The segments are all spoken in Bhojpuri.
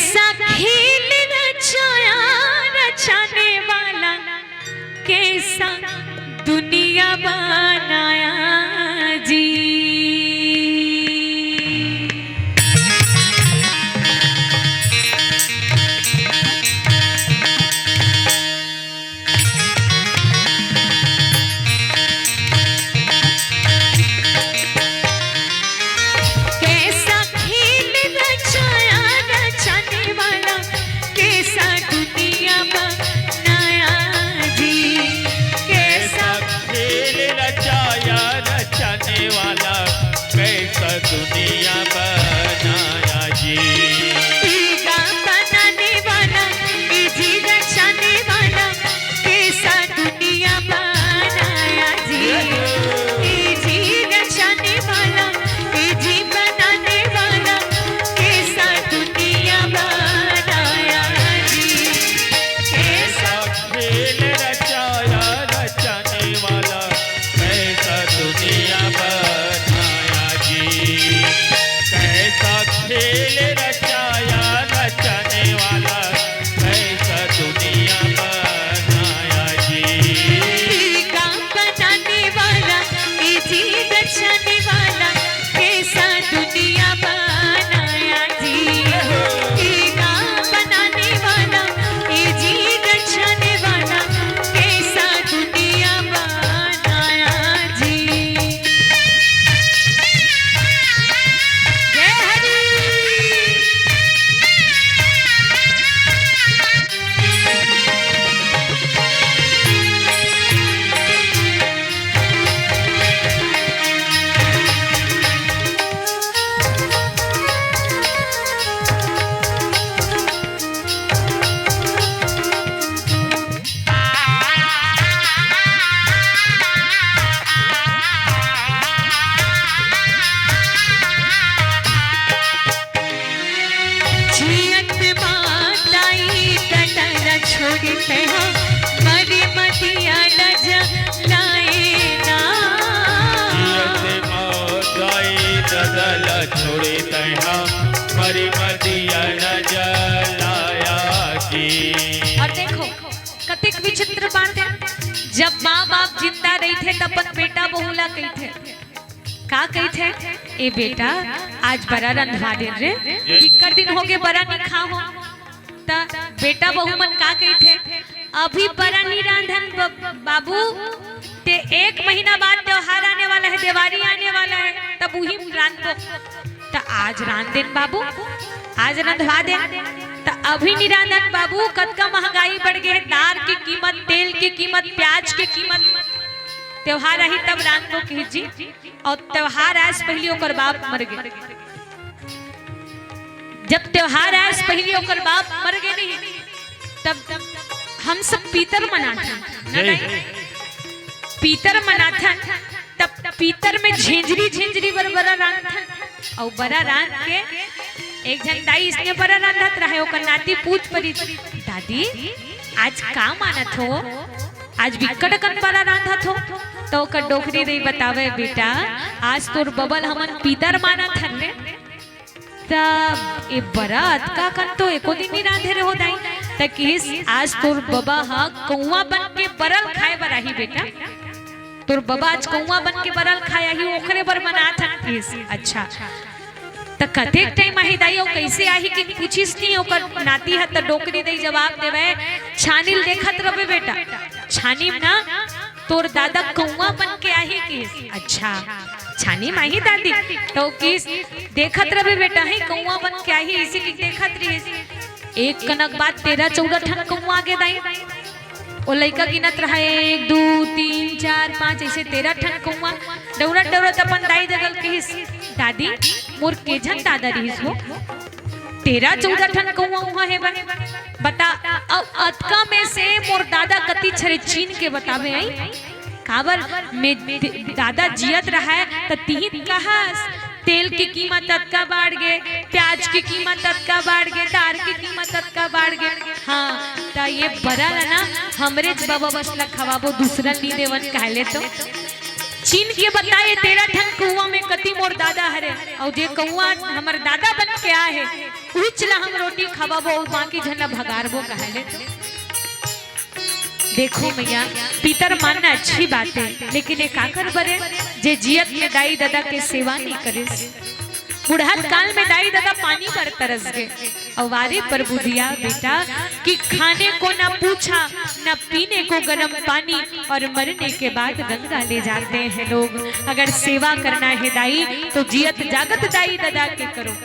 कैसा खेल रचाया रचाने वाला, कैसा दुनिया बनाया जी। दुनिया बनाया जी, बनाने वाला जी, रचाने वाला, कैसा दुनिया बनाया जी। जी रचाने वाला जी, बनाने वाला, कैसा दुनिया बनाया जी। कैसा खेल रचाया रचाने वाला, कैसा दुनिया बनाया जी। कैसा खेल रचाया रचाने वाला, कैसा दुनिया बनाया जी। बनाने वाला जी, रचाने वाला, कैसा दुनिया बनाया जी। बनाने वाला जी, रचाने वाला, कैसा दुनिया बनाया जी। जय हरि। जियत माताई कटरा छोड़ते हो, मरी मतिया न जलाए ना। जियत माताई ददल छोड़े तैहा, मरी मदिया न जलाया जी। और देखो कतिक विचित्र बात है, जब माँ बाप जिंदा रही थे तब अपन बेटा बहुला कही थे, का कही थे, ए बेटा आज बड़ा रंधवा दिन रे, इक्कर दिन हो गए बड़ा नहीं खा हो। ता बेटा बहू मन का कही थे, अभी बड़ा नहीं रांधन बाबू, ते 1 महीना बाद त्योहार आने वाला है, दिवाली आने वाला है, तब वही रांध दो। ता आज रांध देन बाबू, आज रंधवा दे। ता अभी नहीं रांधन बाबू, कद का महंगाई बढ़ गई है, दाल की कीमत, तेल की कीमत, प्याज की कीमत, त्योहार आई तब रांध दो कीजी। और त्योहार आज पहली ओकर बाप मर गए, जब त्योहार आज पहली ओकर बाप मर गए नहीं, तब हम सब पीतर मनाथन, पीतर मनाथन, तब पीतर में झिंझरी झिंझरी बड़ा रांधन। और बड़ा रांध के एक जन दाई इसने बड़ा रांधत रहे, ओकर नाती पूछ पड़ी, दादी आज का मानत हो, आज बिकट कन बड़ा रांधत हो। तो ओकर डोकरी रही बतावे, बेटा आज तोर बबल हमन पीतर मानत हन रे, तब ए बरात का कन तो एको दिन नहीं रांधे रहो दाई, त किस आज तोर बबा हा कौवा बन के बरल खाए बराही बेटा, तोर बबा आज कौवा बन के बरल खाया ही, ओखरे बर बनात हन किस। अच्छा त कतेक टाइम आही दाई, और कैसे आही कि पूछिस नहीं, ओकर नाती है त डोकरी दई जवाब देवे, छानील देखत रहे बेटा, छानी ना तोर दादा कौवा बन के आही किस। अच्छा छानी माही दादी, तो किस देखत रहे बेटा, है कौवा बन के आही, इसी की देखत रही। एक कनक बाद 13-14 ठन कौवा आगे दाई, वो लड़का गिनत रहा 1 2 3 4 5 ऐसे 13 ठन कौवा दौड़त दौड़त अपन दाई जगल कहिस, दादी मोर केझन दादा रहीस हो, 13-14 ठन कौवा वहां है बता। अब अतका में से मोर दादा कति छरे चीन के बतावे आई, काबर में दादा जियत रहा है त तीन कहस, तेल की कीमत अतका बढ़ गए, प्याज की कीमत अतका बढ़ गए, दाल की कीमत अतका बढ़ गए। हाँ तो ये बड़ा ना हमरे बाबा बस खवाबो, दूसरा नी देवन कहले तो चीन के बताए 13 ठन कुआं में कति मोर दादा हरे, और जे कुआं हमर दादा बन के आए उचला हम रोटी खवाबो बाकी झना भगारबो कहले। देखो मैया पितर मानना अच्छी बात है, लेकिन एक आकर बरे जे जियत में दाई दादा के सेवा नहीं करे, बुढ़ात काल में दाई दादा पानी पर तरस गए। अवारे पर बुधिया बेटा कि खाने को ना पूछा ना पीने को गर्म पानी, और मरने के बाद गंगा ले जाते हैं लोग। अगर सेवा करना है दाई तो जियत जागत दाई दादा के करो।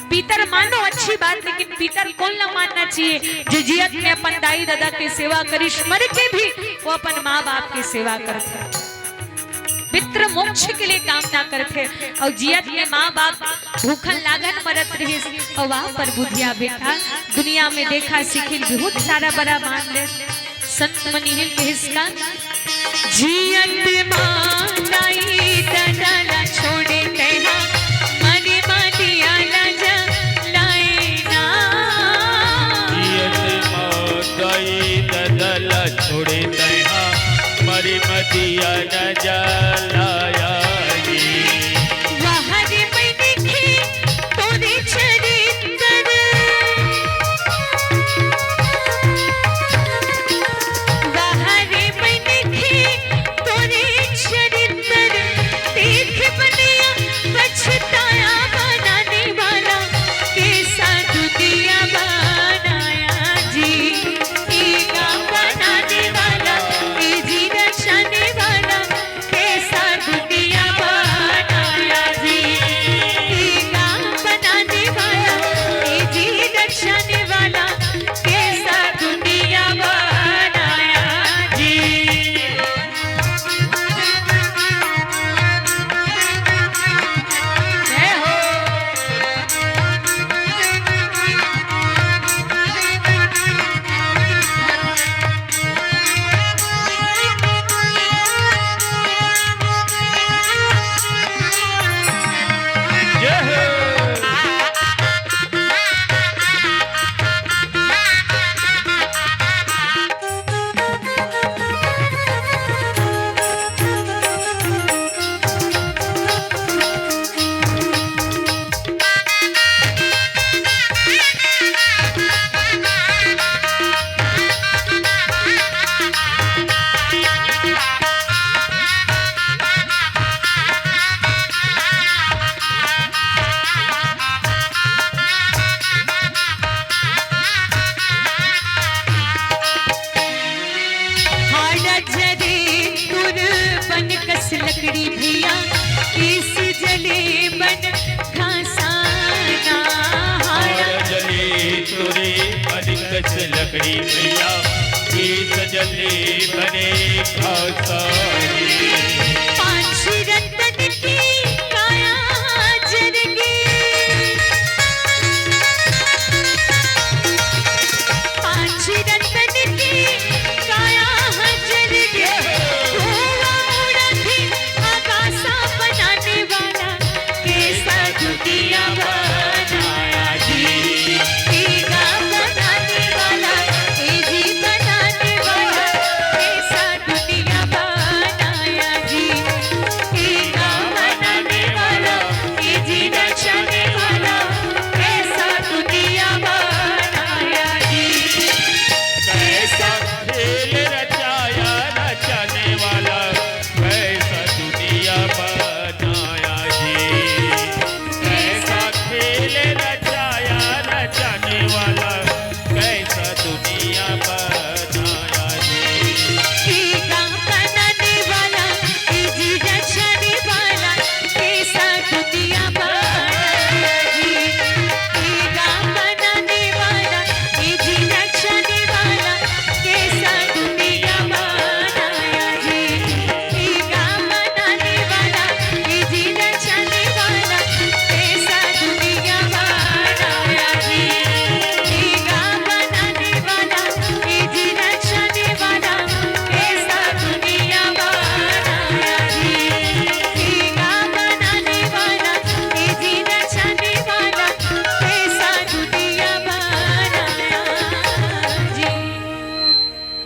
पीतर मानो अच्छी बात, लेकिन पीतर कौन ना मानना चाहिए जो जियत में अपन दाई दादा की सेवा करी, मर के भी वो अपन माँ बाप की सेवा करते, पितृ मोक्ष के लिए कामना करते, और जियत में माँ बाप भूखन लागन मरत रहे। और वहाँ पर बुधिया बेटा दुनिया में देखा सिखिल बहुत सारा बड़ा मान ले संत मनीहिल के हिस्सा जियत माँ दाई दादा छोड़े कहना मरे मानिया ना जा लाए ना। जियत माँ दाई दादा छोड़े कहना मरे मदिया न जलाया जी। वहरे में दिखे तोरे चरित्र, वहरे में दिखे तोरे चरित्र, देख बनिया पछताया बनाने वाला, कैसा दुनिया बनाया जी। ईगा बनाने वाला जी रचाने वाला, कैसा दुनिया बनाया जी। ईगा बनाने वाला जी रचाने वाला, कैसा दुनिया बनाया जी। जय हो। जय हो। हाड़ा जरे तुर बन कस लकड़ी भैया, इस जले बन घासाना। हाड़ा जले तुरे अनिकस लकड़ी भैया, ये सजले बने घासानी। पांच रतन की काया जर गई, पांच रतन की काया जर गई। धुआं उड़ा थी आकाशा बनाने वाला, कैसा दुनिया बनाया जी। ईगा बनाने वाला जी बनाने वाला, कैसा दुनिया बनाया जी। ईगा बनाने वाला जी रचाने वाला, कैसा दुनिया बनाया जी। कैसा खेल रचाया रचाने वाला, कैसा दुनिया बनाया जी। कैसा खेल रचाया रचाने वाला, कैसा दुनिया बनाया जी। ईगा बनाने वाला जी रचाने वाला, कैसा दुनिया बनाया जी। ईगा बनाने वाला जी रचाने वाला, कैसा दुनिया बनाया जी। ईगा बनाने वाला जी रचाने वाला, कैसा दुनिया बनाया जी। ईगा बनाने वाला जी रचाने वाला, कैसा दुनिया बनाया जी। ईगा बनाने वाला जी रचाने वाला, कैसा दुनिया बनाया जी।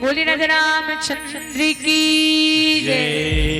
बोले राजा रामचंद्र की जय।